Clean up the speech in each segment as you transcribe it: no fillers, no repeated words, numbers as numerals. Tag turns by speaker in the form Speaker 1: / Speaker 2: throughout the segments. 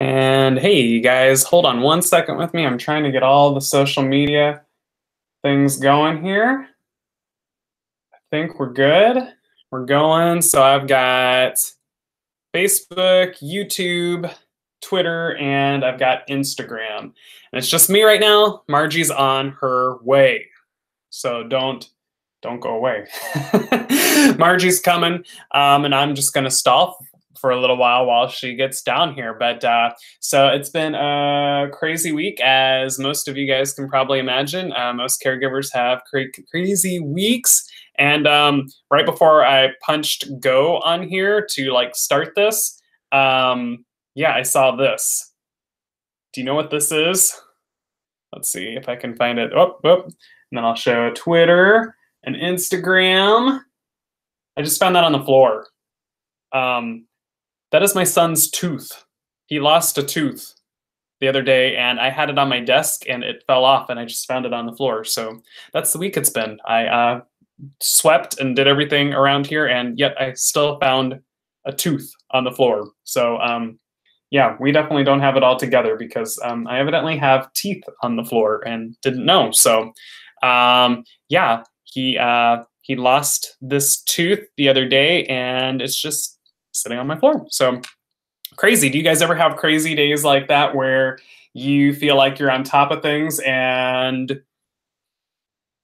Speaker 1: And hey, you guys, hold on one second with me. I'm trying to get all the social media things going here. I think we're good. We're going. So I've got Facebook, YouTube, Twitter, and I've got Instagram. And it's just me right now. Margie's on her way. So don't go away. Margie's coming, and I'm just going to stall for a little while she gets down here. But so it's been a crazy week, as most of you guys can probably imagine. Most caregivers have crazy weeks. And right before I punched go on here to like start this, yeah, I saw this. Do you know what this is? Let's see if I can find it. Oh. And then I'll show Twitter and Instagram. I just found that on the floor. That is my son's tooth. He lost a tooth the other day, and I had it on my desk, and it fell off, and I just found it on the floor. So that's the week it's been. I swept and did everything around here, and yet I still found a tooth on the floor. So yeah, we definitely don't have it all together, because I evidently have teeth on the floor and didn't know. So yeah, he lost this tooth the other day, and it's just sitting on my floor. So crazy. Do you guys ever have crazy days like that where you feel like you're on top of things and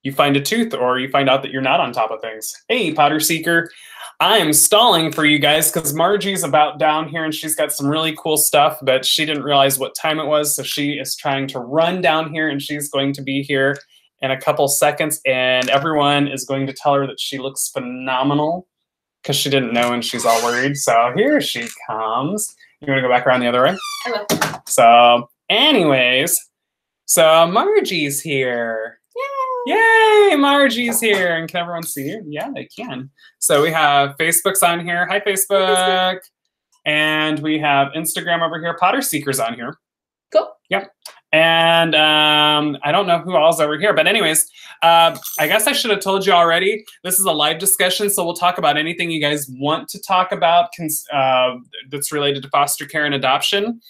Speaker 1: you find a tooth, or you find out that you're not on top of things? Hey, Potter Seeker. I am stalling for you guys because Margie's about down here and she's got some really cool stuff, but she didn't realize what time it was. So she is trying to run down here, and she's going to be here in a couple seconds, and everyone is going to tell her that she looks phenomenal because she didn't know and she's all worried. So here she comes. You want to go back around the other way?
Speaker 2: I will.
Speaker 1: So anyways, so Margie's here.
Speaker 2: Yay!
Speaker 1: Yay, Margie's here. And can everyone see you? Yeah, they can. So we have Facebook's on here. Hi, Facebook.
Speaker 2: Hi, Facebook.
Speaker 1: And we have Instagram over here. Potter Seeker's on here.
Speaker 2: Cool.
Speaker 1: Yep. And I don't know who all's over here, but anyways, I guess I should have told you already. This is a live discussion, so we'll talk about anything you guys want to talk about that's related to foster care and adoption.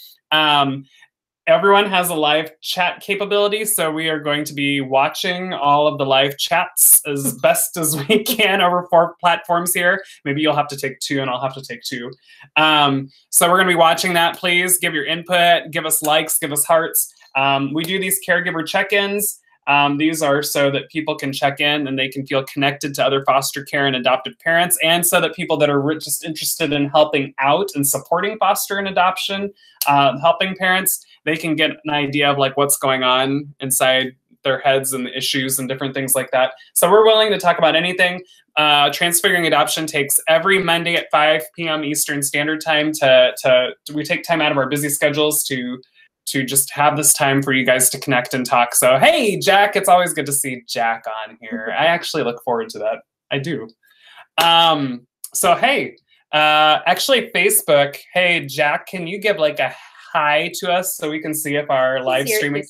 Speaker 1: Everyone has a live chat capability, so we are going to be watching all of the live chats as best as we can over 4 platforms here. Maybe you'll have to take 2 and I'll have to take 2. So we're going to be watching that. Please give your input, give us likes, give us hearts. We do these caregiver check-ins. These are so that people can check in and they can feel connected to other foster care and adoptive parents, and so that people that are just interested in helping out and supporting foster and adoption, helping parents, they can get an idea of like what's going on inside their heads and the issues and different things like that. So we're willing to talk about anything. Transfiguring Adoption takes every Monday at 5 p.m. Eastern Standard Time we take time out of our busy schedules to just have this time for you guys to connect and talk. So, hey, Jack, it's always good to see Jack on here. I actually look forward to that. I do. So, hey, actually, Facebook, hey, Jack, can you give like a hi to us so we can see if our live streaming...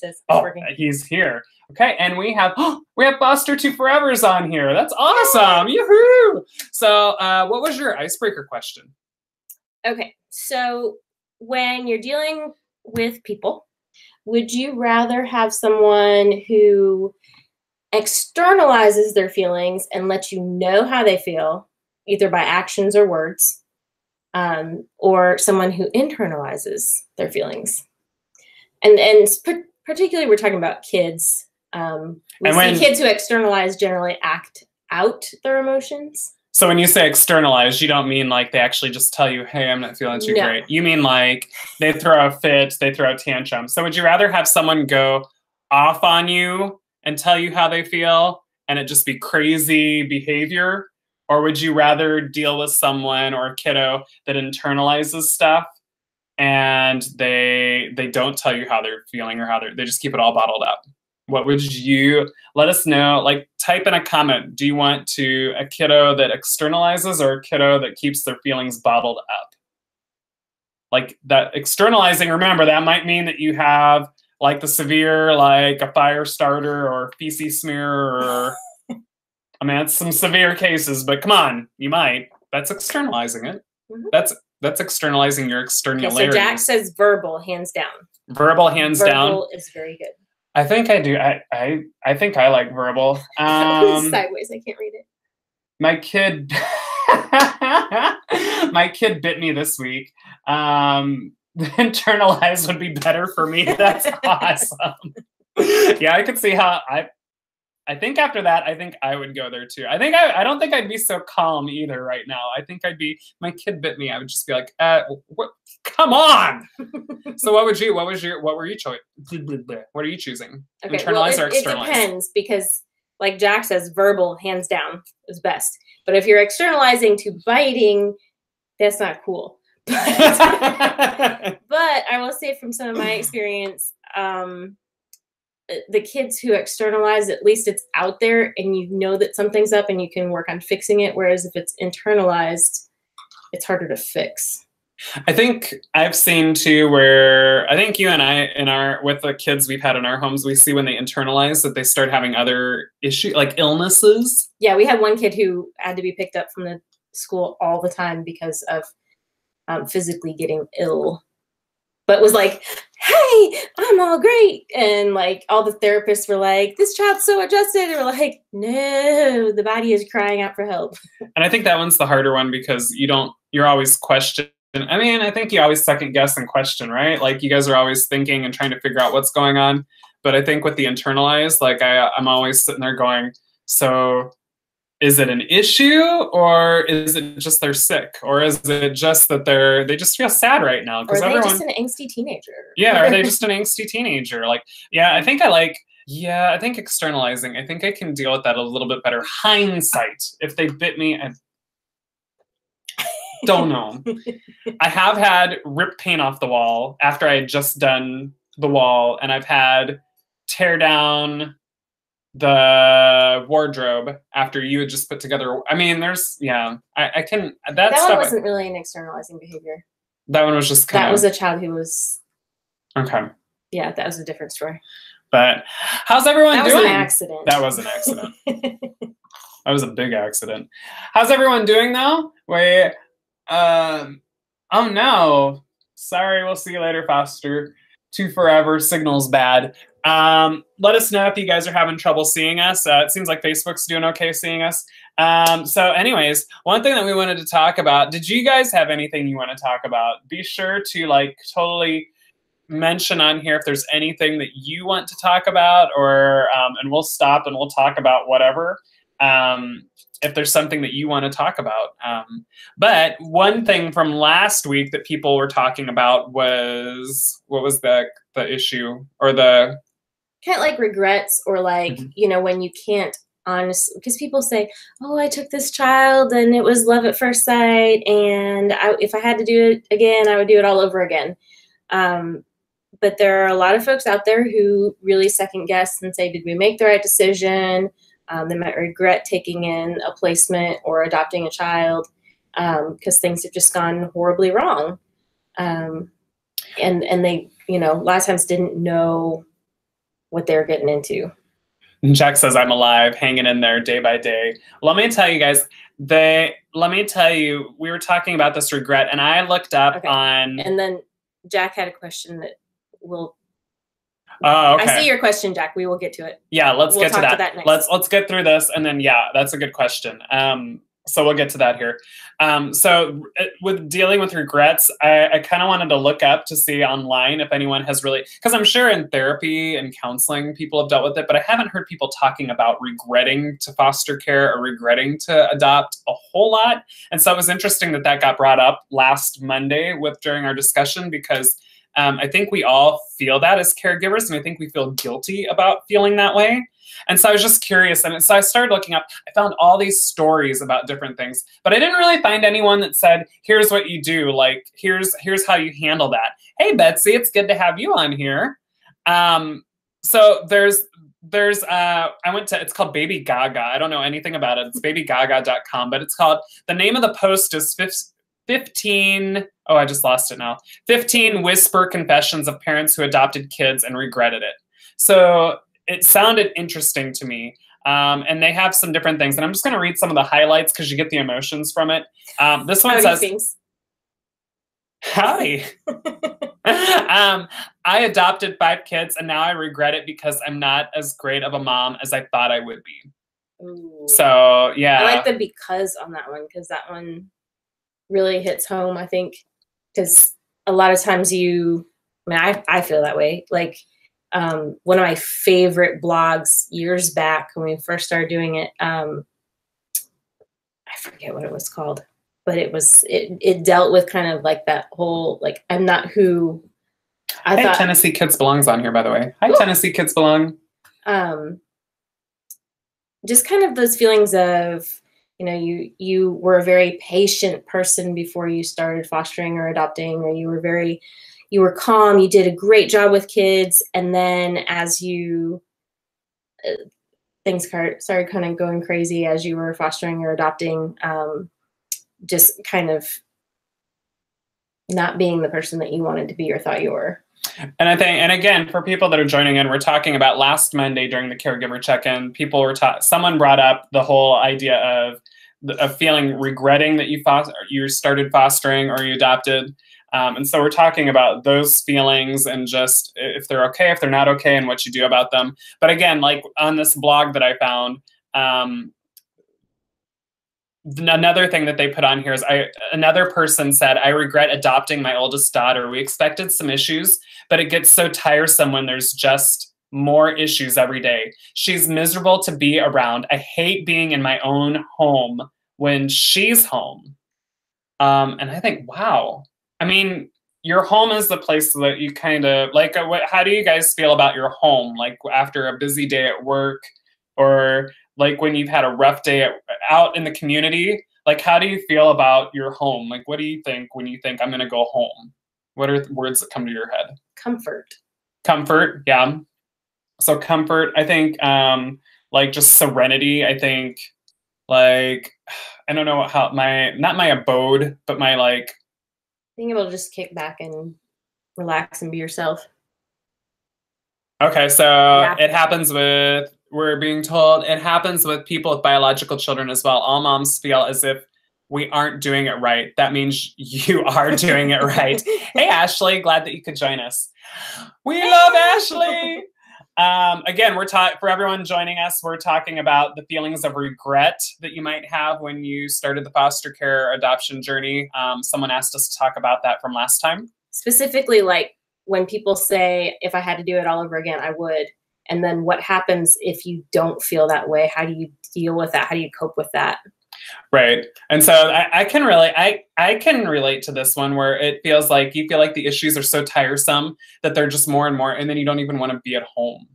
Speaker 1: He's here. Okay, and we have Foster 2 Forevers on here. That's awesome. Yoo-hoo! So, what was your icebreaker question?
Speaker 2: Okay, so when you're dealing with people, would you rather have someone who externalizes their feelings and lets you know how they feel, either by actions or words, or someone who internalizes their feelings? And particularly we're talking about kids. We see kids who externalize generally act out their emotions.
Speaker 1: So when you say externalize, you don't mean like they actually just tell you, hey, I'm not feeling too great. You mean like they throw a fit, they throw a tantrum. So would you rather have someone go off on you and tell you how they feel and it just be crazy behavior? Or would you rather deal with someone or a kiddo that internalizes stuff and they don't tell you how they're feeling or how they just keep it all bottled up? What would you let us know? Like, type in a comment. Do you want a kiddo that externalizes or a kiddo that keeps their feelings bottled up? Like that externalizing, remember, that might mean that you have like the severe, like a fire starter or feces smear, or I mean, it's some severe cases, but come on, you might. That's externalizing it.
Speaker 2: Mm-hmm.
Speaker 1: That's That's externalizing your
Speaker 2: Okay,
Speaker 1: externality.
Speaker 2: so Jack says verbal, hands down.
Speaker 1: Verbal, hands down.
Speaker 2: Verbal is very good.
Speaker 1: I think I do. I think I like verbal.
Speaker 2: Sideways, I can't read it.
Speaker 1: My kid, my kid bit me this week. Internalize would be better for me. That's awesome. Yeah, I could see how I think after that, I think I would go there too. I don't think I'd be so calm either right now. I think I'd be, my kid bit me. I would just be like, what? Come on. So what were you what are you choosing?
Speaker 2: Okay,
Speaker 1: Internalize or externalize?
Speaker 2: It depends, because like Jack says, verbal, hands down, is best. But if you're externalizing to biting, that's not cool. But I will say from some of my experience, the kids who externalize, at least it's out there and you know that something's up and you can work on fixing it. Whereas if it's internalized, it's harder to fix.
Speaker 1: I think I've seen too where I think you and I with the kids we've had in our homes, we see when they internalize that they start having other issues like illnesses. Yeah,
Speaker 2: we had one kid who had to be picked up from the school all the time because of physically getting ill, but was like, hey, I'm all great. And like all the therapists were like, this child's so adjusted. And we're like, no, the body is crying out for help.
Speaker 1: And I think that one's the harder one because you're always questioning. I mean, I think you always second guess and question, right? Like you guys are always thinking and trying to figure out what's going on. But I think with the internalized, like I'm always sitting there going, so is it an issue or is it just they're sick? Or is it just that they just feel sad right now?
Speaker 2: Or are they just an angsty teenager?
Speaker 1: Yeah, are they just an angsty teenager? Like, yeah, I think externalizing, I think I can deal with that a little bit better. Hindsight, if they bit me, I don't know. I have had rip paint off the wall after I had just done the wall, and I've had tear down the wardrobe after you had just put together. I mean, I can. That
Speaker 2: one wasn't really an externalizing behavior.
Speaker 1: That one was just
Speaker 2: that was a child who was.
Speaker 1: Okay.
Speaker 2: Yeah, that was a different story.
Speaker 1: But how's everyone doing?
Speaker 2: That was an accident.
Speaker 1: That was an accident. That was a big accident. How's everyone doing though? Wait. Oh no. Sorry, we'll see you later, Foster. 2 forever, signal's bad. Let us know if you guys are having trouble seeing us. It seems like Facebook's doing okay seeing us. So anyways, one thing that we wanted to talk about, did you guys have anything you want to talk about? Be sure to like totally mention on here if there's anything that you want to talk about, or and we'll stop and we'll talk about whatever. If there's something that you want to talk about. But one thing from last week that people were talking about was, what was the issue or the...
Speaker 2: Kind of like regrets, or like, you know, when you can't honestly, because people say, oh, I took this child and it was love at first sight. And if I had to do it again, I would do it all over again. But there are a lot of folks out there who really second guess and say, did we make the right decision? They might regret taking in a placement or adopting a child because things have just gone horribly wrong. And they, you know, a lot of times didn't know what they're getting into.
Speaker 1: Jack says, I'm alive, hanging in there day by day. Let me tell you guys, we were talking about this regret, and I looked up on...
Speaker 2: And then Jack had a question that will...
Speaker 1: Oh, okay.
Speaker 2: I see your question, Jack. We will get to it.
Speaker 1: Yeah, let's get to that.
Speaker 2: Next.
Speaker 1: Let's get through this, and then yeah, that's a good question. So we'll get to that here. So with dealing with regrets, I kind of wanted to look up to see online if anyone has really, because I'm sure in therapy and counseling people have dealt with it, but I haven't heard people talking about regretting to foster care or regretting to adopt a whole lot. And so it was interesting that that got brought up last Monday during our discussion, because I think we all feel that as caregivers, and I think we feel guilty about feeling that way. And so I was just curious, and so I started looking up. I found all these stories about different things, but I didn't really find anyone that said, here's what you do, like, here's how you handle that. Hey, Betsy, it's good to have you on here. So I went to, it's called Baby Gaga. I don't know anything about it. It's babygaga.com, but it's called, the name of the post is 15, oh, I just lost it now. 15 whisper confessions of parents who adopted kids and regretted it. So it sounded interesting to me. And they have some different things. And I'm just going to read some of the highlights because you get the emotions from it. This one says, Howdy. I adopted 5 kids, and now I regret it because I'm not as great of a mom as I thought I would be.
Speaker 2: Ooh.
Speaker 1: So, yeah.
Speaker 2: I like the because on that one, because that one really hits home, I think, because a lot of times I feel that way. Like, one of my favorite blogs years back when we first started doing it, I forget what it was called, but it dealt with kind of like that whole, like, I'm not who I thought.
Speaker 1: Tennessee Kids Belong's on here, by the way. Hi, Tennessee Kids Belong.
Speaker 2: Just kind of those feelings of, you were a very patient person before you started fostering or adopting, or you were calm, you did a great job with kids, and then as things started kind of going crazy as you were fostering or adopting, just kind of not being the person that you wanted to be or thought you were.
Speaker 1: And I think, and again, for people that are joining in, we're talking about last Monday during the caregiver check-in. Someone brought up the whole idea of feeling regretting that you started fostering or you adopted. And so we're talking about those feelings and just if they're okay, if they're not okay, and what you do about them. But again, like on this blog that I found, another thing that they put on here is another person said, I regret adopting my oldest daughter. We expected some issues, but it gets so tiresome when there's just more issues every day. She's miserable to be around. I hate being in my own home when she's home. And I think, wow. I mean, your home is the place that you kind of like. How do you guys feel about your home? Like after a busy day at work, or like when you've had a rough day out in the community, like how do you feel about your home? Like what do you think when you think I'm going to go home? What are the words that come to your head?
Speaker 2: Comfort.
Speaker 1: Comfort, yeah. So comfort, I think, like just serenity. I think, like, I don't know how not my abode, but my like.
Speaker 2: Being able to just kick back and relax and be yourself.
Speaker 1: Okay, so It happens with, we're being told, it happens with people with biological children as well. All moms feel as if we aren't doing it right. That means you are doing it right. Hey, Ashley, glad that you could join us. We love Ashley. Again, for everyone joining us, we're talking about the feelings of regret that you might have when you started the foster care adoption journey. Someone asked us to talk about that from last time.
Speaker 2: Specifically, like when people say, if I had to do it all over again, I would. And then what happens if you don't feel that way? How do you deal with that? How do you cope with that?
Speaker 1: Right. And so I can relate to this one where it feels like you feel like the issues are so tiresome that they're just more and more, and then you don't even want to be at home.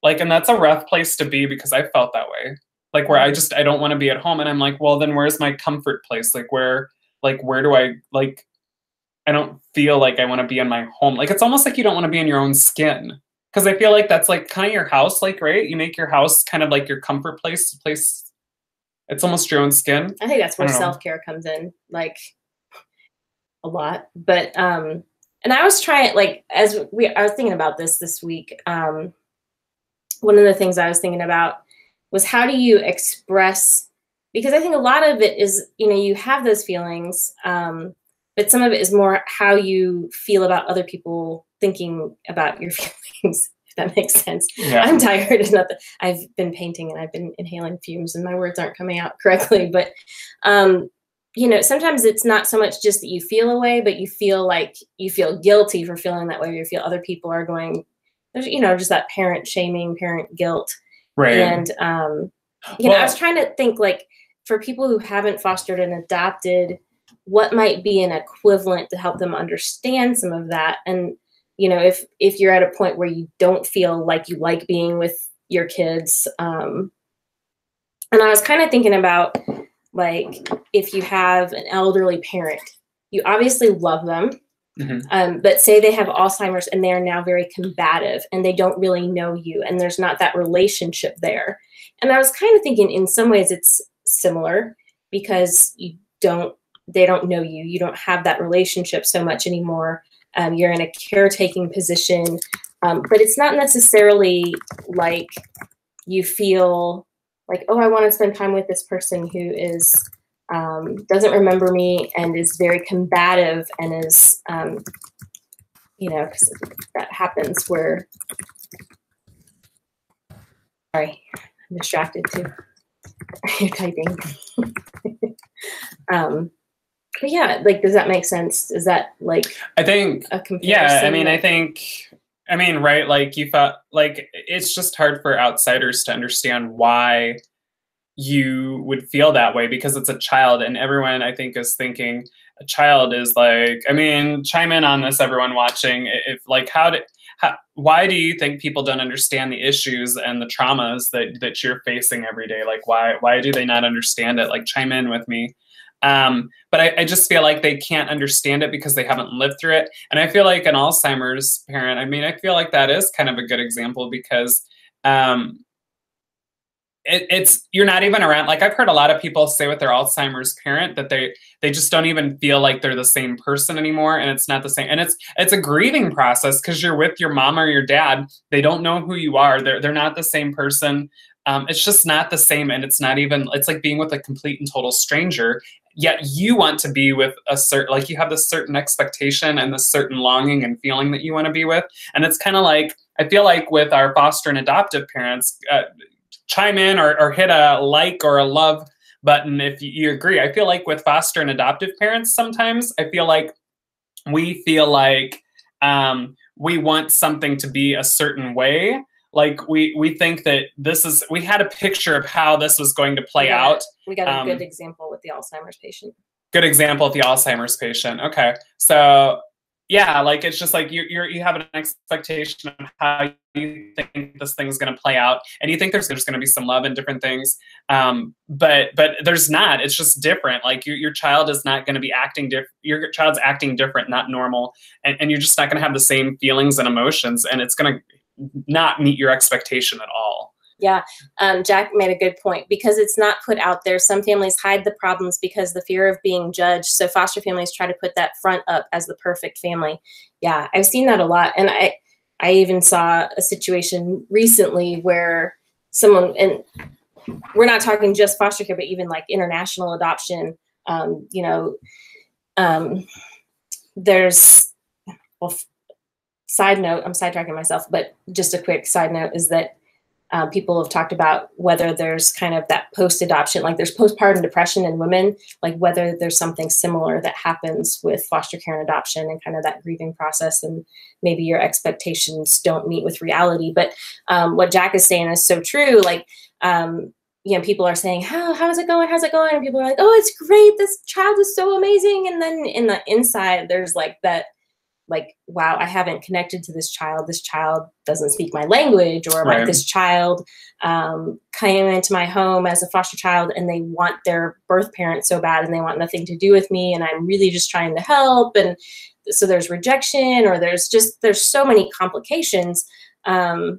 Speaker 1: Like, and that's a rough place to be because I felt that way. Like where I don't want to be at home. And I'm like, well, then where's my comfort place? Where do I, like, I don't feel like I want to be in my home. Like, it's almost like you don't want to be in your own skin. Because I feel like that's like kind of your house, like, right? You make your house kind of like your comfort place. It's almost your own skin.
Speaker 2: I think that's where self-care comes in, like a lot. But and I was trying, like, I was thinking about this week. One of the things I was thinking about was how do you express, because I think a lot of it is, you have those feelings, but some of it is more how you feel about other people thinking about your feelings. That makes sense. Yeah. I'm tired. I've been painting and I've been inhaling fumes and my words aren't coming out correctly. But, sometimes it's not so much just that you feel a way, but you feel like you feel guilty for feeling that way, or you feel other people are going, just that parent shaming, parent guilt.
Speaker 1: Right.
Speaker 2: And, I was trying to think, like, for people who haven't fostered and adopted, what might be an equivalent to help them understand some of that. And, if you're at a point where you don't feel like you like being with your kids. And I was kind of thinking about, like, if you have an elderly parent, you obviously love them, but say they have Alzheimer's and they are now very combative and they don't really know you and there's not that relationship there. And I was kind of thinking in some ways it's similar because they don't know you. You don't have that relationship so much anymore. You're in a caretaking position, but it's not necessarily like you feel like, oh, I want to spend time with this person who is doesn't remember me and is very combative and is, you know, 'cause that happens where, sorry, I'm distracted too. You're typing. But yeah, like, does that make sense? Is that like,
Speaker 1: I think,
Speaker 2: a comparison?
Speaker 1: yeah, I mean, I mean, right, like you thought, like, it's just hard for outsiders to understand why you would feel that way because it's a child, and everyone I think is thinking a child is like, I mean, chime in on this, everyone watching. If like, why do you think people don't understand the issues and the traumas that you're facing every day? Like, why do they not understand it? Like, chime in with me. But I just feel like they can't understand it because they haven't lived through it. And I feel like an Alzheimer's parent, I mean, I feel like that is kind of a good example because you're not even around. Like, I've heard a lot of people say with their Alzheimer's parent that they just don't even feel like they're the same person anymore, and it's not the same. And it's a grieving process because you're with your mom or your dad. They don't know who you are. They're not the same person. It's just not the same, and it's not even. It's like being with a complete and total stranger. Yet you want to be with a certain, like, you have this certain expectation and this certain longing and feeling that you want to be with. And it's kind of like, I feel like with our foster and adoptive parents, chime in or hit a like or a love button if you agree. I feel like with foster and adoptive parents, sometimes I feel like we feel like we want something to be a certain way. Like we think that we had a picture of how this was going to play out.
Speaker 2: We got a good example with the Alzheimer's patient.
Speaker 1: Good example with the Alzheimer's patient. Okay. So yeah, like, it's just like you have an expectation of how you think this thing's going to play out, and you think there's going to be some love in different things, but there's not. It's just different. Like, your child is not going to be acting different. Your child's acting different, not normal, and you're just not going to have the same feelings and emotions, and it's going to not meet your expectation at all.
Speaker 2: Yeah, Jack made a good point because it's not put out there. Some families hide the problems because the fear of being judged. So foster families try to put that front up as the perfect family. Yeah, I've seen that a lot. And I even saw a situation recently where someone, and we're not talking just foster care, but even like international adoption, you know, there's, well, side note, I'm sidetracking myself, but just a quick side note is that people have talked about whether there's kind of that post-adoption, like there's postpartum depression in women, like whether there's something similar that happens with foster care and adoption and kind of that grieving process, and maybe your expectations don't meet with reality. But what Jack is saying is so true. Like, you know, people are saying, how's it going? How's it going? And people are like, oh, it's great. This child is so amazing. And then in the inside, there's like that, like, wow, I haven't connected to this child. This child doesn't speak my language, or
Speaker 1: Right.
Speaker 2: like this child came into my home as a foster child and they want their birth parent so bad and they want nothing to do with me. And I'm really just trying to help. And so there's rejection, or there's so many complications.
Speaker 1: I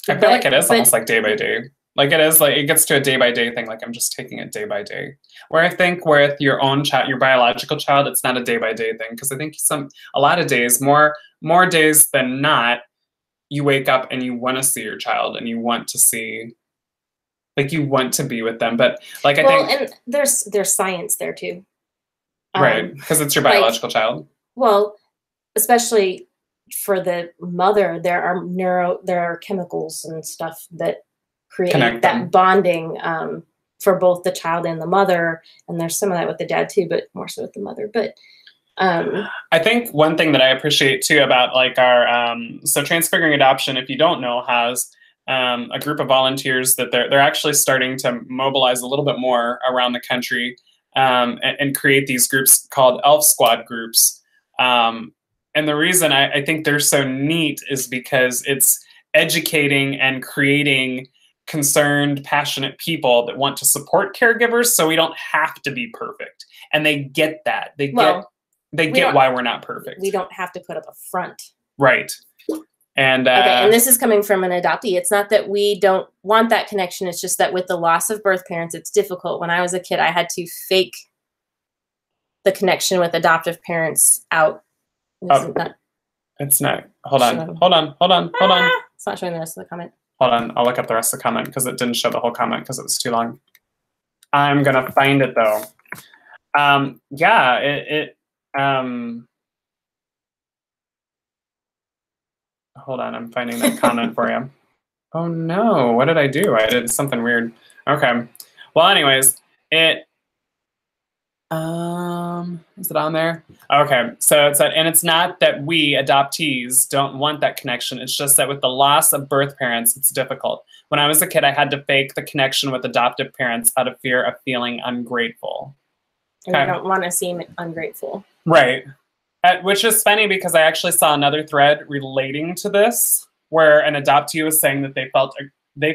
Speaker 1: feel like it is almost like day by day. Like, it is like, it gets to a day by day thing. Like, I'm just taking it day by day. Where I think with your own child, your biological child, it's not a day by day thing. Because I think a lot of days, more days than not, you wake up and you want to see your child and you want to see, like, you want to be with them. But like, I think,
Speaker 2: and there's science there too.
Speaker 1: Right, because it's your biological child.
Speaker 2: Well, especially for the mother, there are chemicals and stuff that create that bonding for both the child and the mother. And there's some of that with the dad too, but more so with the mother. But
Speaker 1: I think one thing that I appreciate too about like our so Transfiguring Adoption, if you don't know, has a group of volunteers that they're actually starting to mobilize a little bit more around the country and create these groups called Elf Squad groups. And the reason I think they're so neat is because it's educating and creating concerned, passionate people that want to support caregivers, so we don't have to be perfect. And they get that. They get why we're not perfect.
Speaker 2: We don't have to put up a front.
Speaker 1: Right. And
Speaker 2: okay, and this is coming from an adoptee. It's not that we don't want that connection. It's just that with the loss of birth parents, it's difficult. When I was a kid, I had to fake the connection with adoptive parents out.
Speaker 1: It's not. Hold on.
Speaker 2: It's not showing the rest of the comment.
Speaker 1: Hold on, I'll look up the rest of the comment because it didn't show the whole comment because it was too long. I'm gonna find it though. Yeah, hold on, I'm finding that comment for you. Oh no, what did I do? I did something weird. Okay. Well, anyways, is it on there? Okay, so it said, and it's not that we adoptees don't want that connection. It's just that with the loss of birth parents, it's difficult. When I was a kid, I had to fake the connection with adoptive parents out of fear of feeling ungrateful.
Speaker 2: And you don't want to seem ungrateful.
Speaker 1: Right. Which is funny because I actually saw another thread relating to this where an adoptee was saying that they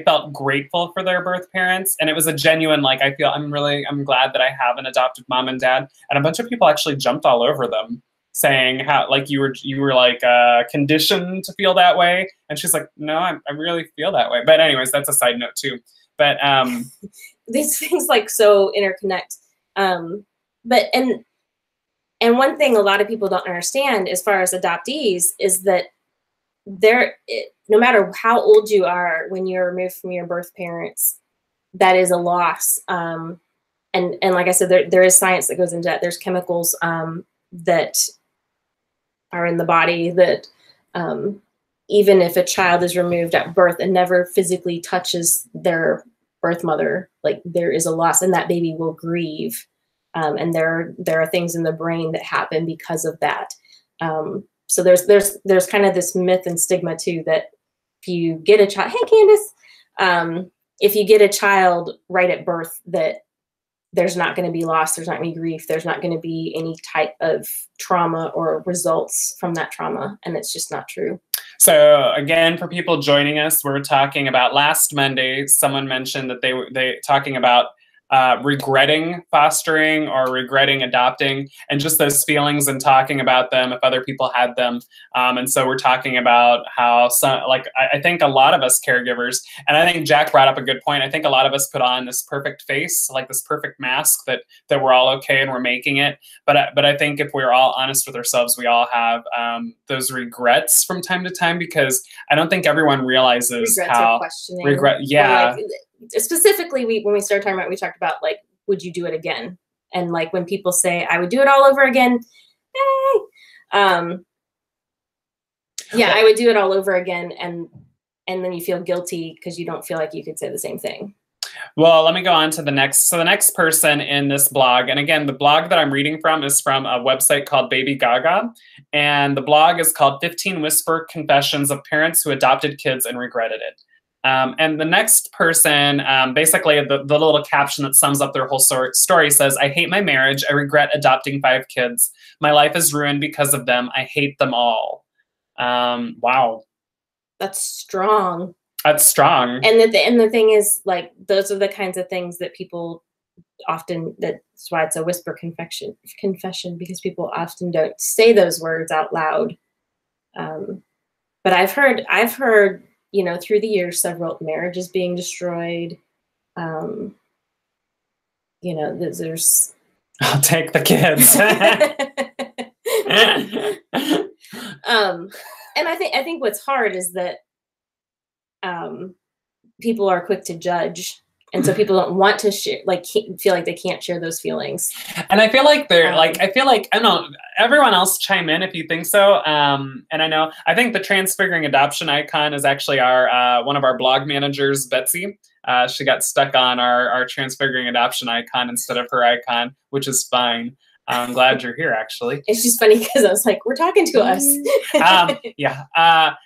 Speaker 1: felt grateful for their birth parents, and it was a genuine, like, I'm glad that I have an adopted mom and dad. And a bunch of people actually jumped all over them, saying how, like, you were like conditioned to feel that way. And she's like, no, I really feel that way. But anyways, that's a side note too. But
Speaker 2: these things like so interconnect. And one thing a lot of people don't understand as far as adoptees is that no matter how old you are when you're removed from your birth parents, that is a loss. And like I said, there is science that goes into that. There's chemicals that are in the body that even if a child is removed at birth and never physically touches their birth mother, like, there is a loss, and that baby will grieve. And there are things in the brain that happen because of that. So there's kind of this myth and stigma too, that if you get a child, hey Candace, if you get a child right at birth, that there's not going to be loss, there's not going to be grief, there's not going to be any type of trauma or results from that trauma, and it's just not true.
Speaker 1: So again, for people joining us, we're talking about last Monday. Someone mentioned that they talking about regretting fostering or regretting adopting, and just those feelings and talking about them if other people had them. And so we're talking about how I think a lot of us caregivers, and I think Jack brought up a good point. I think a lot of us put on this perfect face, like this perfect mask that we're all okay and we're making it. But I think if we're all honest with ourselves, we all have those regrets from time to time, because I don't think everyone realizes
Speaker 2: regrets
Speaker 1: how
Speaker 2: questioning.
Speaker 1: Yeah.
Speaker 2: Specifically, when we started talking about, we talked about, like, would you do it again? And like when people say, I would do it all over again. Yeah, I would do it all over again. And then you feel guilty because you don't feel like you could say the same thing.
Speaker 1: Well, let me go on to the next. So the next person in this blog, and again, the blog that I'm reading from is from a website called Baby Gaga. And the blog is called 15 Whisper Confessions of Parents Who Adopted Kids and Regretted It. And the next person, basically the little caption that sums up their whole story says, I hate my marriage. I regret adopting 5 kids. My life is ruined because of them. I hate them all. Wow.
Speaker 2: That's strong.
Speaker 1: That's strong.
Speaker 2: And the thing is, like, those are the kinds of things that people often, that's why it's a whisper confession, because people often don't say those words out loud. But I've heard, you know, through the years, several marriages being destroyed. You know, there's.
Speaker 1: I'll take the kids.
Speaker 2: And I think what's hard is that people are quick to judge, and so people don't want to share, like, feel like they can't share those feelings.
Speaker 1: And I feel like they're I don't know, everyone else chime in if you think so. And I think the Transfiguring Adoption icon is actually our one of our blog managers, Betsy. She got stuck on our Transfiguring Adoption icon instead of her icon, which is fine. I'm glad you're here, actually.
Speaker 2: It's just funny because I was like, we're talking to us.
Speaker 1: Yeah. I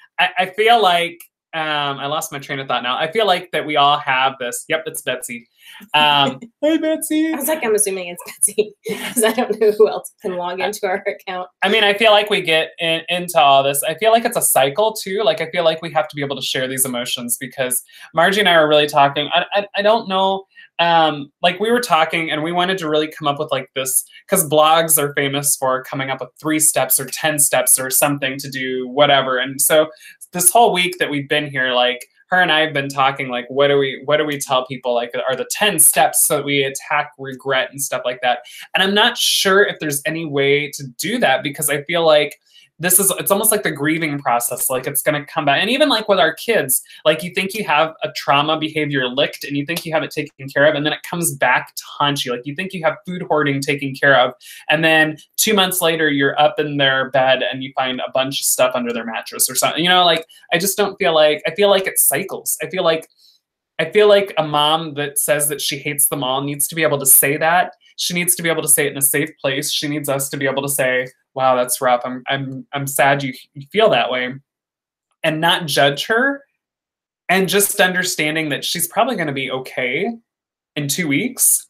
Speaker 1: feel like I lost my train of thought now. I feel like that we all have this. Yep, it's Betsy. Hey, Betsy.
Speaker 2: I was like, I'm assuming it's Betsy because I don't know who else can log into our account.
Speaker 1: I mean, I feel like we get into all this. I feel like it's a cycle too. Like, I feel like we have to be able to share these emotions, because Margie and I are really talking. I don't know. Like, we were talking and we wanted to really come up with like this, because blogs are famous for coming up with 3 steps or 10 steps or something to do whatever. And so this whole week that we've been here, like, her and I have been talking, like, what do we tell people, like, are the 10 steps so that we attack regret and stuff like that. And I'm not sure if there's any way to do that, because I feel like it's almost like the grieving process. Like it's going to come back. And even like with our kids, like you think you have a trauma behavior licked and you think you have it taken care of. And then it comes back to haunt you. Like you think you have food hoarding taken care of. And then 2 months later, you're up in their bed and you find a bunch of stuff under their mattress or something. You know, like I just don't feel like, I feel like it cycles. I feel like a mom that says that she hates them all needs to be able to say that. She needs to be able to say it in a safe place. She needs us to be able to say, wow, that's rough. I'm sad you feel that way, and not judge her, and just understanding that she's probably going to be okay in 2 weeks.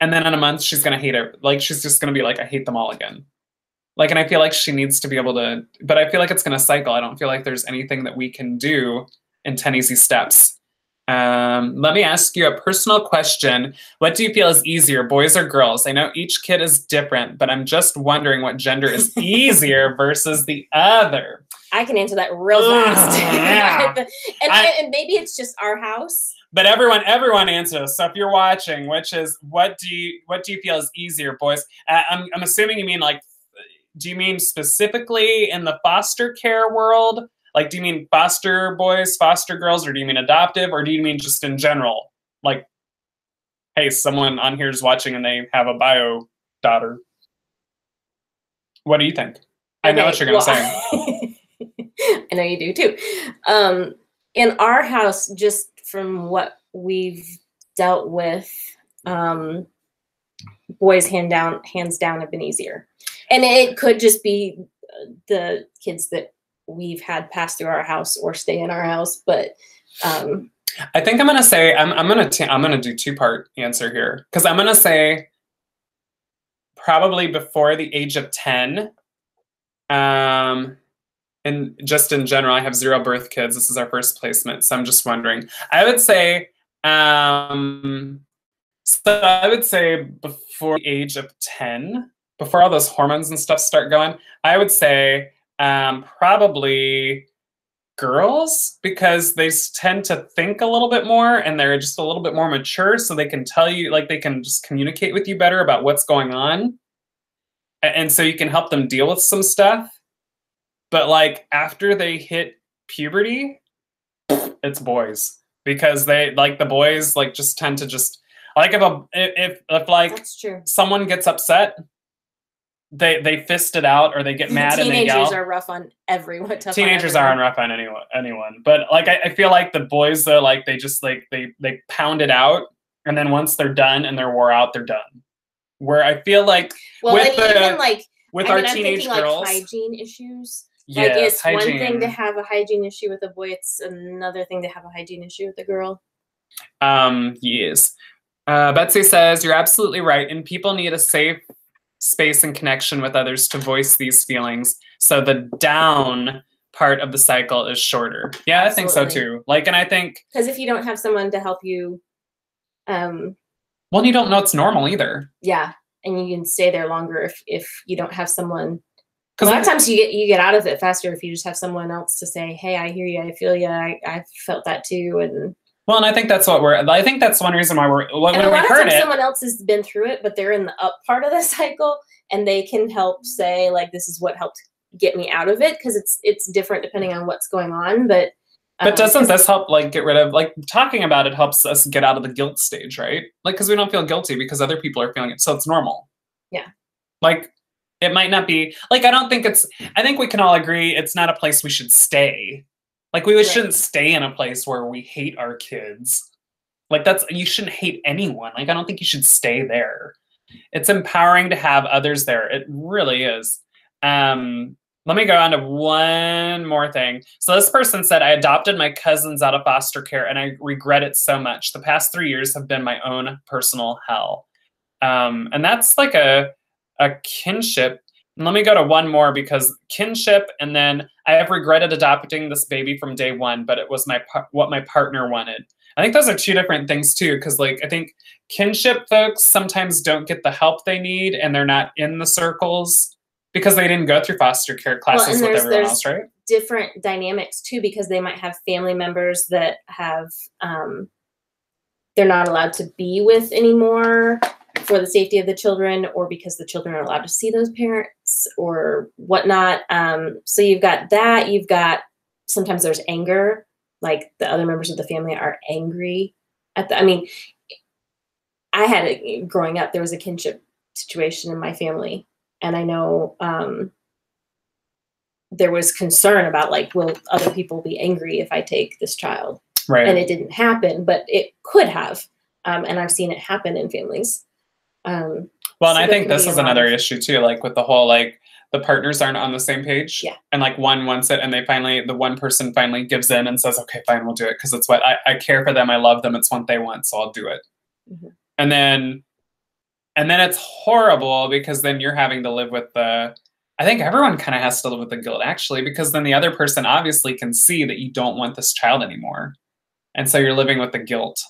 Speaker 1: And then in a month, she's going to hate it. Like, she's just going to be like, I hate them all again. Like, and I feel like she needs to be able to, but I feel like it's going to cycle. I don't feel like there's anything that we can do in 10 easy steps. Let me ask you a personal question. What do you feel is easier, boys or girls? I know each kid is different, but I'm just wondering what gender is easier versus the other.
Speaker 2: I can answer that real fast.
Speaker 1: Yeah.
Speaker 2: and maybe it's just our house.
Speaker 1: But everyone answers. So if you're watching, what do you feel is easier, boys? I'm assuming you mean like, do you mean specifically in the foster care world? Like, do you mean foster boys, foster girls, or do you mean adoptive, or do you mean just in general? Like, hey, someone on here is watching and they have a bio daughter. What do you think? I know what you're going to say.
Speaker 2: I know you do too. In our house, just from what we've dealt with, boys hands down have been easier. And it could just be the kids that we've had pass through our house or stay in our house, but
Speaker 1: I think I'm gonna say I'm gonna do 2-part answer here, because I'm gonna say probably before the age of 10. And just in general, I have 0 birth kids. This is our first placement, so I'm just wondering. I would say before the age of 10, before all those hormones and stuff start going, I would say probably girls, because they tend to think a little bit more and they're just a little bit more mature, so they can tell you, like they can just communicate with you better about what's going on. And so you can help them deal with some stuff. But like after they hit puberty, it's boys, because they like the boys like just tend to just like if like
Speaker 2: that's true.
Speaker 1: Someone gets upset, they fist it out or they get mad and they yell.
Speaker 2: Teenagers are rough on everyone.
Speaker 1: Teenagers aren't rough on anyone. But like I feel like the boys though, like they just like they pound it out, and then once they're done and they're wore out, they're done. Where I feel like with our teenage girls,
Speaker 2: like hygiene issues.
Speaker 1: Yes,
Speaker 2: like it's
Speaker 1: hygiene.
Speaker 2: One thing to have a hygiene issue with a boy, it's another thing to have a hygiene issue with a girl.
Speaker 1: Yes. Betsy says, you're absolutely right. And people need a safe space and connection with others to voice these feelings. So the down part of the cycle is shorter. Yeah, absolutely. I think so too. Like, and I think,
Speaker 2: because if you don't have someone to help you,
Speaker 1: well, you don't know it's normal either.
Speaker 2: Yeah. And you can stay there longer if you don't have someone. A lot of times you get out of it faster if you just have someone else to say, hey, I hear you, I feel you, I felt that too. And
Speaker 1: well, and I think that's one reason why when we heard it,
Speaker 2: someone else has been through it, but they're in the up part of the cycle, and they can help say like, this is what helped get me out of it, because it's different depending on what's going on. But
Speaker 1: doesn't this help like get rid of, like, talking about it helps us get out of the guilt stage, right? Like, because we don't feel guilty because other people are feeling it, so it's normal.
Speaker 2: Yeah.
Speaker 1: Like, it might not be like, I think we can all agree it's not a place we should stay. Like, we shouldn't stay in a place where we hate our kids. Like, you shouldn't hate anyone. Like, I don't think you should stay there. It's empowering to have others there. It really is. Let me go on to one more thing. So this person said, I adopted my cousins out of foster care and I regret it so much. The past 3 years have been my own personal hell. And that's like a kinship. And let me go to one more, because kinship, and then I have regretted adopting this baby from day one, but it was what my partner wanted. I think those are 2 different things too, because like I think kinship folks sometimes don't get the help they need, and they're not in the circles because they didn't go through foster care classes with everyone else, right?
Speaker 2: Different dynamics too, because they might have family members that have they're not allowed to be with anymore for the safety of the children, or because the children are allowed to see those parents. fights or whatnot. So you've got that. You've got sometimes there's anger, like the other members of the family are angry at the. I mean, I had it growing up. There was a kinship situation in my family, and I know there was concern about like, will other people be angry if I take this child?
Speaker 1: Right.
Speaker 2: And it didn't happen, but it could have. And I've seen it happen in families.
Speaker 1: Well, and I think this is another issue too, like with the whole, like the partners aren't on the same page.
Speaker 2: Yeah.
Speaker 1: And like one wants it and the one person finally gives in and says, okay, fine, we'll do it. Because it's what I care for them. I love them. It's what they want. So I'll do it. Mm-hmm. And then it's horrible because then you're having to live with I think everyone kind of has to live with the guilt actually, because then the other person obviously can see that you don't want this child anymore. And so you're living with the guilt.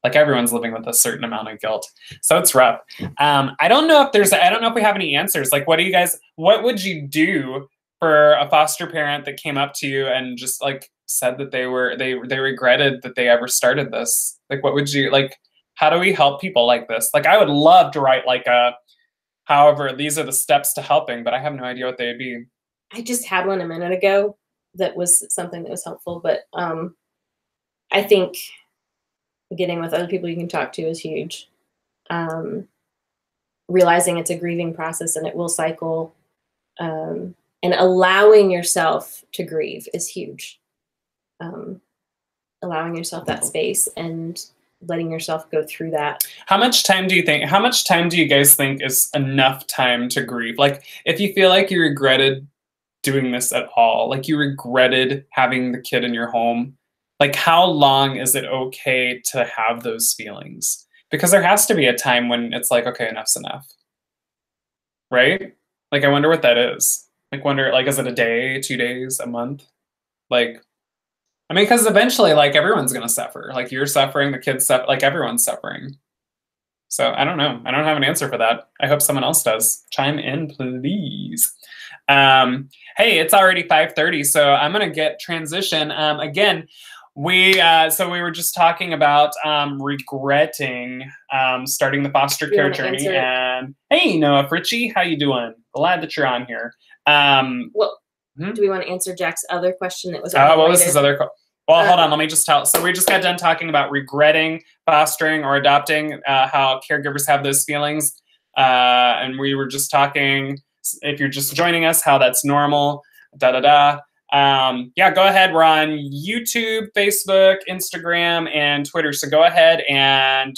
Speaker 1: Like everyone's living with a certain amount of guilt. So it's rough. I don't know if we have any answers. Like, what would you do for a foster parent that came up to you and just like said that they regretted that they ever started this? Like, what would you, like, how do we help people like this? Like, I would love to write like however, these are the steps to helping, but I have no idea what they'd be.
Speaker 2: I just had one a minute ago that was something that was helpful, but I think getting with other people you can talk to is huge. Realizing it's a grieving process and it will cycle, and allowing yourself to grieve is huge. Allowing yourself that space and letting yourself go through that. How much time do you guys think is enough time to grieve? Like, if you feel like you regretted doing this at all, like you regretted having the kid in your home, like how long is it okay to have those feelings? Because there has to be a time when it's like, okay, enough's enough. Right? Like, I wonder what that is. Like, is it a day, 2 days, a month? Like, I mean, because eventually, like, everyone's going to suffer. Like, you're suffering, the kids suffer, like, everyone's suffering. So, I don't know. I don't have an answer for that. I hope someone else does. Chime in, please. Hey, it's already 5:30, so I'm going to get transition. Again, we were just talking about regretting starting the foster care journey. And hey, Noah Fritchie, how you doing? Glad that you're on here. Do we want to answer Jack's other question that was
Speaker 1: what was his other question? Well, hold on. Let me just tell. So we just got done talking about regretting fostering or adopting, how caregivers have those feelings. And we were just talking, if you're just joining us, how that's normal, Yeah, go ahead. We're on YouTube, Facebook, Instagram, and Twitter. So go ahead and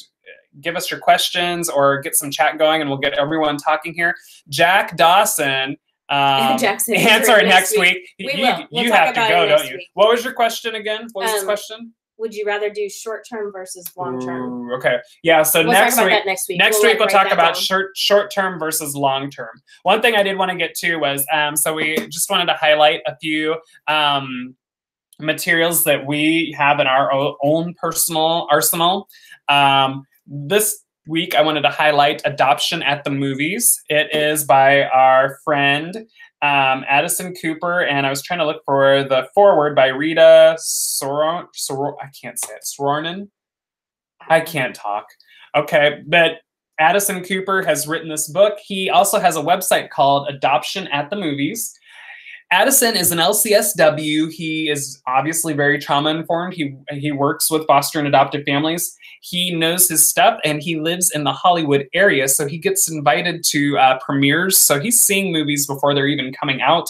Speaker 1: give us your questions or get some chat going, and we'll get everyone talking here. Jack Dawson. Answer it next week.
Speaker 2: We'll
Speaker 1: you have to go, don't you? Week. What was your question again? What was his question?
Speaker 2: Would you rather do short-term versus long-term?
Speaker 1: Okay. Yeah, so
Speaker 2: we'll talk about that next week.
Speaker 1: Next week we'll talk about short-term versus long-term. One thing I did want to get to was, so we just wanted to highlight a few materials that we have in our own personal arsenal. This week I wanted to highlight Adoption at the Movies. It is by our friend Addison Cooper, and I was trying to look for the foreword by Rita I can't say it. Soronen? I can't talk. Okay, but Addison Cooper has written this book. He also has a website called Adoption at the Movies. Addison is an LCSW. He is obviously very trauma-informed. He works with foster and adoptive families. He knows his stuff, and he lives in the Hollywood area, so he gets invited to premieres. So he's seeing movies before they're even coming out,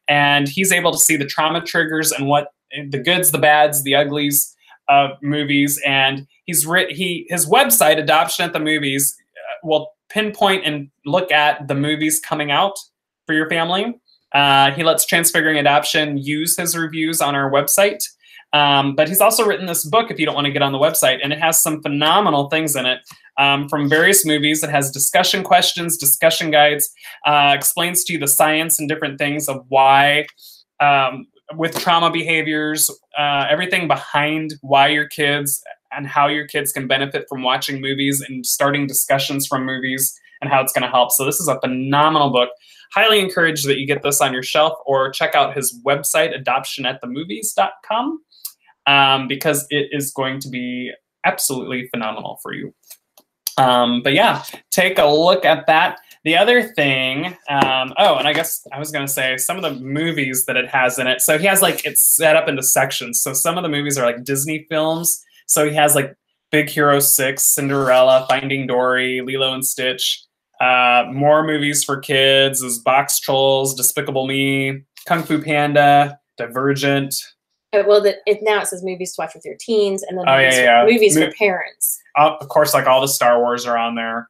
Speaker 1: and he's able to see the trauma triggers and what the goods, the bads, the uglies of movies. And his website, Adoption at the Movies, will pinpoint and look at the movies coming out for your family. He lets Transfiguring Adoption use his reviews on our website. But he's also written this book, if you don't want to get on the website, and it has some phenomenal things in it from various movies. It has discussion questions, discussion guides, explains to you the science and different things of why, with trauma behaviors, everything behind why your kids and how your kids can benefit from watching movies and starting discussions from movies and how it's going to help. So this is a phenomenal book. Highly encourage that you get this on your shelf or check out his website, adoptionatthemovies.com, because it is going to be absolutely phenomenal for you. But yeah, take a look at that. The other thing, oh, and I guess I was going to say some of the movies that it has in it. So he has like, it's set up into sections. So some of the movies are like Disney films. So he has like Big Hero 6, Cinderella, Finding Dory, Lilo and Stitch. More movies for kids is Box Trolls, Despicable Me, Kung Fu Panda, Divergent.
Speaker 2: Well, now it says movies to watch with your teens, and then movies for parents.
Speaker 1: Of course, like all the Star Wars are on there.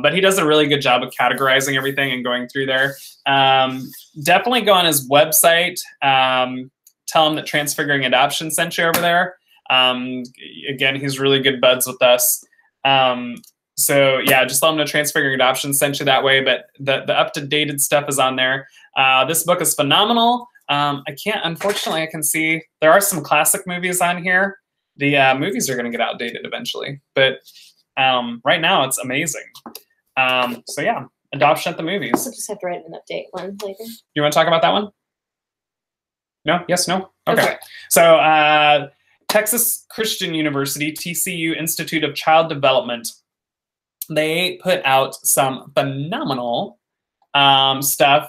Speaker 1: But he does a really good job of categorizing everything and going through there. Definitely go on his website. Tell him that Transfiguring Adoption sent you over there. Again, he's really good buds with us. So yeah, just let him know Transfiguring Adoption sent you that way. But the up-to-dated stuff is on there. This book is phenomenal. Unfortunately, I can see there are some classic movies on here. The movies are going to get outdated eventually. But right now, it's amazing. So yeah, Adoption at the Movies.
Speaker 2: We'll just have to write an update one later.
Speaker 1: You want to talk about that one? No? Yes? No? Okay. So Texas Christian University, TCU Institute of Child Development, they put out some phenomenal stuff,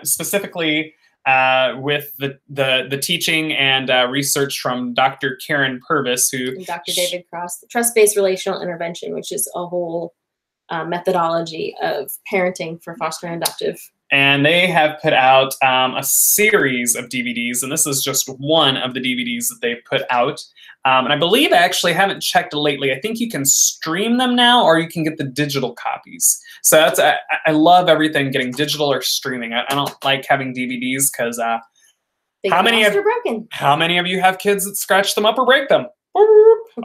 Speaker 1: specifically with the teaching and research from Dr. Karen Purvis, and
Speaker 2: Dr. David Cross, the trust-based relational intervention, which is a whole methodology of parenting for foster and adoptive.
Speaker 1: And they have put out a series of DVDs, and this is just one of the DVDs that they've put out. And I believe, I actually haven't checked lately, I think you can stream them now, or you can get the digital copies. So that's, I love everything getting digital or streaming. I don't like having DVDs because how many of you have kids that scratch them up or break them?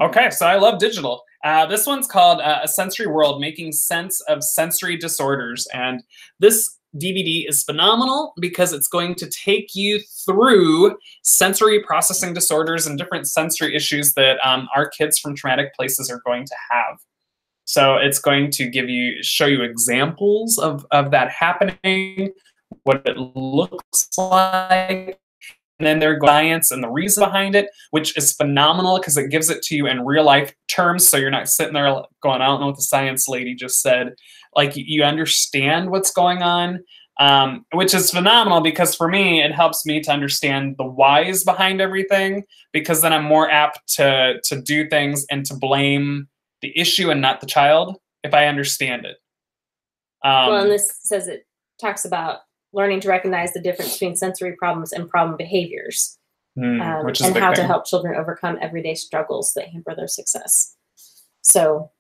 Speaker 1: Okay, so I love digital. This one's called A Sensory World, Making Sense of Sensory Disorders. And this DVD is phenomenal because it's going to take you through sensory processing disorders and different sensory issues that our kids from traumatic places are going to have. So it's going to show you examples of that happening, what it looks like, and then their science and the reason behind it, which is phenomenal because it gives it to you in real life terms. So you're not sitting there going, I don't know what the science lady just said. Like, you understand what's going on, which is phenomenal because for me, it helps me to understand the whys behind everything, because then I'm more apt to do things and to blame the issue and not the child if I understand it.
Speaker 2: Well, and this says it talks about learning to recognize the difference between sensory problems and problem behaviors,
Speaker 1: which is
Speaker 2: and how to help children overcome everyday struggles that hamper their success. So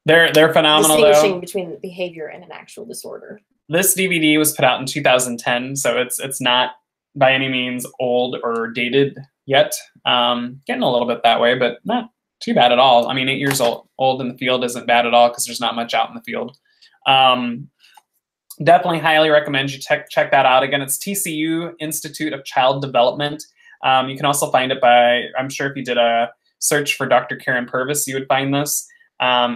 Speaker 1: they're phenomenal.
Speaker 2: Distinguishing between behavior and an actual disorder.
Speaker 1: This DVD was put out in 2010, so it's not by any means old or dated yet. Getting a little bit that way, but not too bad at all. I mean, 8 years old in the field isn't bad at all because there's not much out in the field. Definitely highly recommend you check that out. Again, it's TCU Institute of Child Development. You can also find it by, I'm sure if you did a search for Dr. Karen Purvis, you would find this.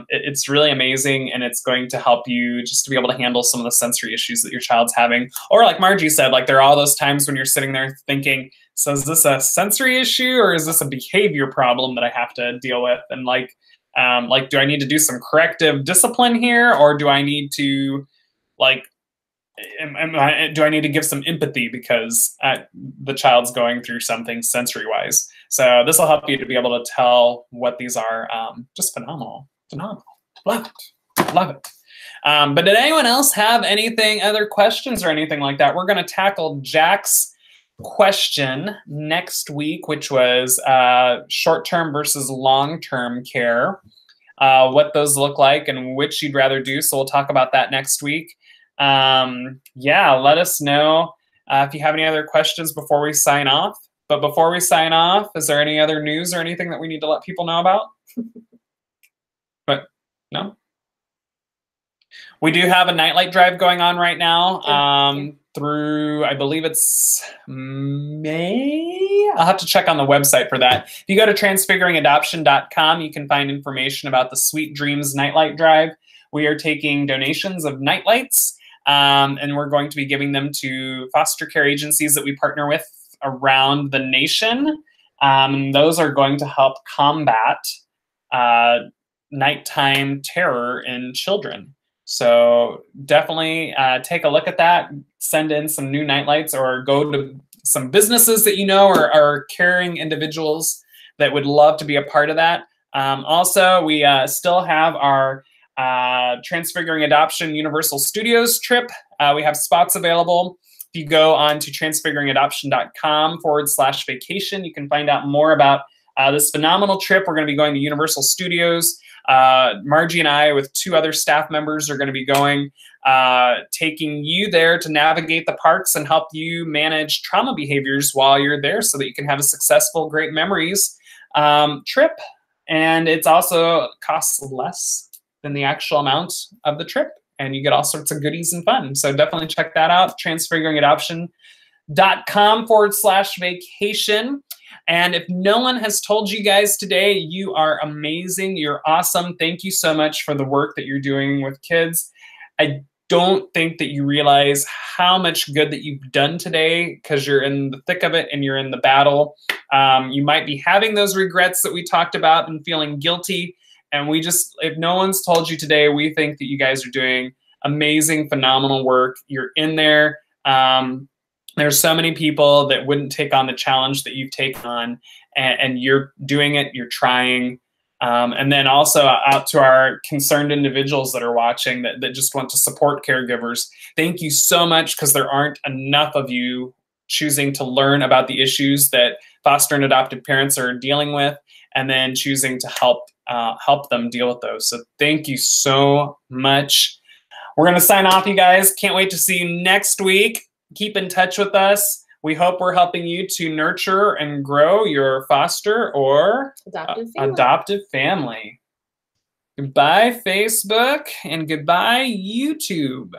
Speaker 1: It's really amazing, and it's going to help you just to be able to handle some of the sensory issues that your child's having. Or like Margie said, like there are all those times when you're sitting there thinking, so is this a sensory issue or is this a behavior problem that I have to deal with? And like, do I need to do some corrective discipline here, or do I need to do I need to give some empathy because the child's going through something sensory-wise? So this will help you to be able to tell what these are. Just phenomenal. Phenomenal. Love it. Love it. But did anyone else have other questions or anything like that? We're going to tackle Jack's question next week, which was short-term versus long-term care, what those look like and which you'd rather do. So we'll talk about that next week. Yeah, let us know if you have any other questions before we sign off. But before we sign off, is there any other news or anything that we need to let people know about? But no? We do have a nightlight drive going on right now through, I believe it's May. I'll have to check on the website for that. If you go to transfiguringadoption.com, you can find information about the Sweet Dreams Nightlight Drive. We are taking donations of nightlights, and we're going to be giving them to foster care agencies that we partner with around the nation. Those are going to help combat nighttime terror in children. So definitely take a look at that, send in some new nightlights, or go to some businesses that you know are caring individuals that would love to be a part of that. Also, we still have our Transfiguring Adoption Universal Studios trip. We have spots available. If you go on to transfiguringadoption.com/vacation, you can find out more about this phenomenal trip. We're going to be going to Universal Studios. Margie and I, with 2 other staff members, are going to be going, taking you there to navigate the parks and help you manage trauma behaviors while you're there so that you can have a successful, great memories trip. And it's also costs less than the actual amount of the trip, and you get all sorts of goodies and fun. So definitely check that out, transfiguringadoption.com/vacation. And if no one has told you guys today, you are amazing. You're awesome. Thank you so much for the work that you're doing with kids. I don't think that you realize how much good that you've done today, because you're in the thick of it and you're in the battle. You might be having those regrets that we talked about and feeling guilty. And we just, if no one's told you today, we think that you guys are doing amazing, phenomenal work. You're in there. There's so many people that wouldn't take on the challenge that you've taken on, and you're doing it, you're trying. And then also out to our concerned individuals that are watching that just want to support caregivers. Thank you so much, because there aren't enough of you choosing to learn about the issues that foster and adoptive parents are dealing with, and then choosing to help them deal with those. So thank you so much. We're going to sign off, you guys. Can't wait to see you next week. Keep in touch with us. We hope we're helping you to nurture and grow your foster or adoptive family. Goodbye, Facebook, and goodbye, YouTube.